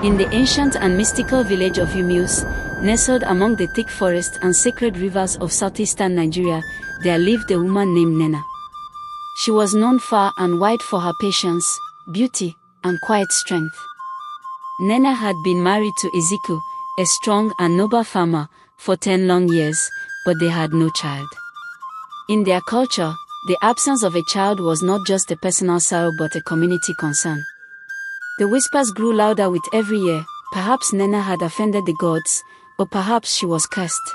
In the ancient and mystical village of Umueze, nestled among the thick forests and sacred rivers of southeastern Nigeria, there lived a woman named Nena. She was known far and wide for her patience, beauty, and quiet strength. Nena had been married to Ezekiel, a strong and noble farmer, for 10 long years, but they had no child. In their culture, the absence of a child was not just a personal sorrow but a community concern. The whispers grew louder with every year. Perhaps Nena had offended the gods, or perhaps she was cursed.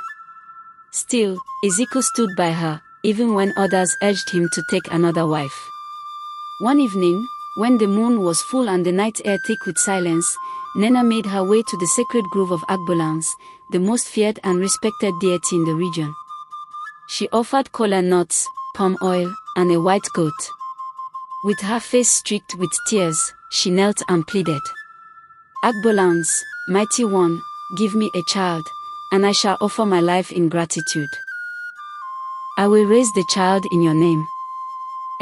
Still, Ezekiel stood by her, even when others urged him to take another wife. One evening, when the moon was full and the night air thick with silence, Nena made her way to the sacred grove of Agbolans, the most feared and respected deity in the region. She offered kola nuts, palm oil, and a white goat. With her face streaked with tears, she knelt and pleaded, "Agbolans, mighty one, give me a child, and I shall offer my life in gratitude. I will raise the child in your name."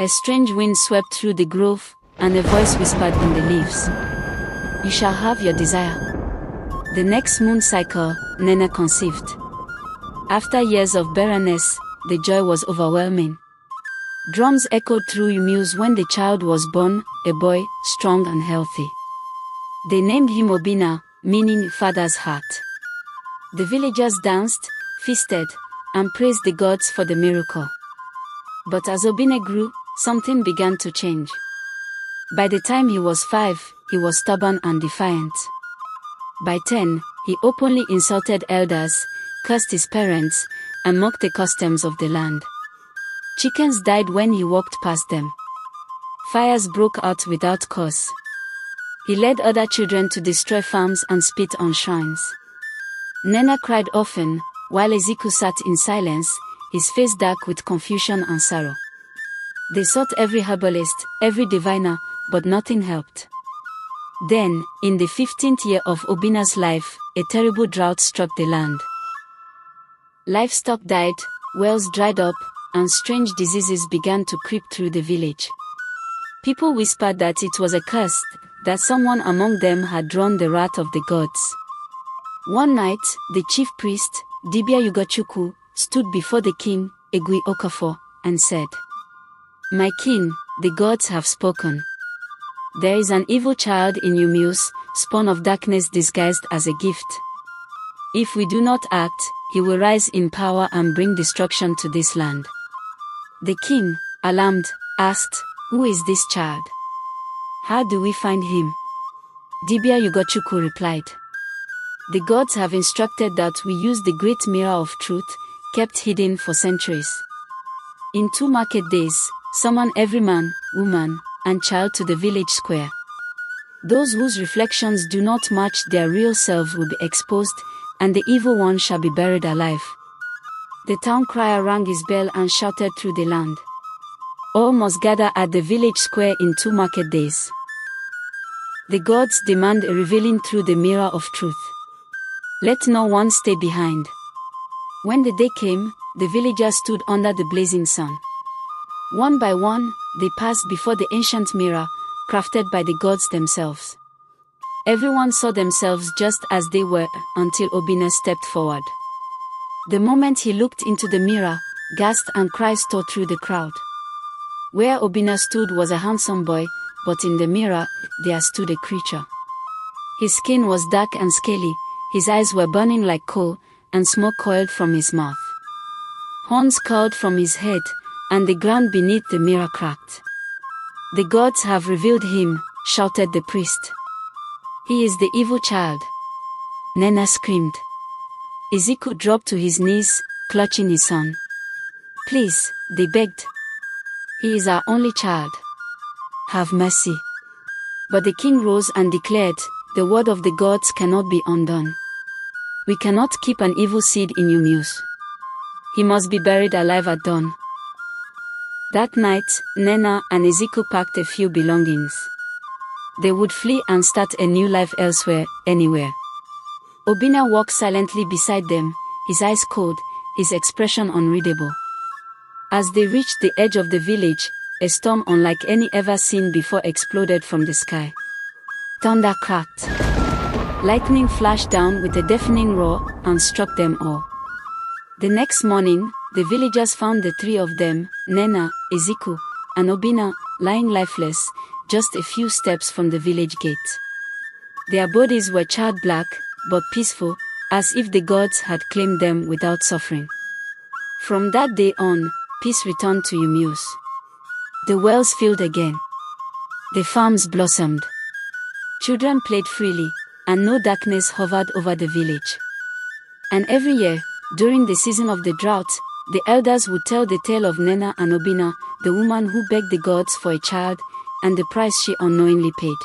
A strange wind swept through the grove, and a voice whispered in the leaves, "You shall have your desire." The next moon cycle, Nena conceived. After years of barrenness, the joy was overwhelming. Drums echoed through Umueze when the child was born, a boy, strong and healthy. They named him Obina, meaning father's heart. The villagers danced, feasted, and praised the gods for the miracle. But as Obina grew, something began to change. By the time he was 5, he was stubborn and defiant. By 10, he openly insulted elders, cursed his parents, and mocked the customs of the land. Chickens died when he walked past them. Fires broke out without cause. He led other children to destroy farms and spit on shrines. Nena cried often, while Ezekiel sat in silence, his face dark with confusion and sorrow. They sought every herbalist, every diviner, but nothing helped. Then, in the 15th year of Obina's life, a terrible drought struck the land. Livestock died, wells dried up, and strange diseases began to creep through the village. People whispered that it was a curse, that someone among them had drawn the wrath of the gods. One night, the chief priest, Dibia Ugochukwu, stood before the king, Egui Okafor, and said, "My king, the gods have spoken. There is an evil child in Umueze, spawn of darkness disguised as a gift. If we do not act, he will rise in power and bring destruction to this land." The king, alarmed, asked, "Who is this child? How do we find him?" Dibia Ugochukwu replied, "The gods have instructed that we use the great mirror of truth, kept hidden for centuries. In 2 market days, summon every man, woman, and child to the village square. Those whose reflections do not match their real selves will be exposed, and the evil one shall be buried alive." The town crier rang his bell and shouted through the land, "All must gather at the village square in 2 market days. The gods demand a revealing through the mirror of truth. Let no one stay behind." When the day came, the villagers stood under the blazing sun. One by one, they passed before the ancient mirror, crafted by the gods themselves. Everyone saw themselves just as they were, until Obina stepped forward. The moment he looked into the mirror, gasps and cries tore through the crowd. Where Obina stood was a handsome boy, but in the mirror, there stood a creature. His skin was dark and scaly, his eyes were burning like coal, and smoke coiled from his mouth. Horns curled from his head, and the ground beneath the mirror cracked. "The gods have revealed him," shouted the priest. "He is the evil child." Nena screamed. Ezekiel dropped to his knees, clutching his son. "Please," they begged. "He is our only child. Have mercy." But the king rose and declared, "The word of the gods cannot be undone. We cannot keep an evil seed in Umueze. He must be buried alive at dawn." That night, Nena and Ezekiel packed a few belongings. They would flee and start a new life elsewhere, anywhere. Obina walked silently beside them, his eyes cold, his expression unreadable. As they reached the edge of the village, a storm unlike any ever seen before exploded from the sky. Thunder cracked. Lightning flashed down with a deafening roar and struck them all. The next morning, the villagers found the three of them, Nena, Ezeku, and Obina, lying lifeless, just a few steps from the village gate. Their bodies were charred black, but peaceful, as if the gods had claimed them without suffering. From that day on, peace returned to umueze. The wells filled again. The farms blossomed. Children played freely, and no darkness hovered over the village. And every year, during the season of the drought, the elders would tell the tale of Nena and Obina, the woman who begged the gods for a child, and the price she unknowingly paid.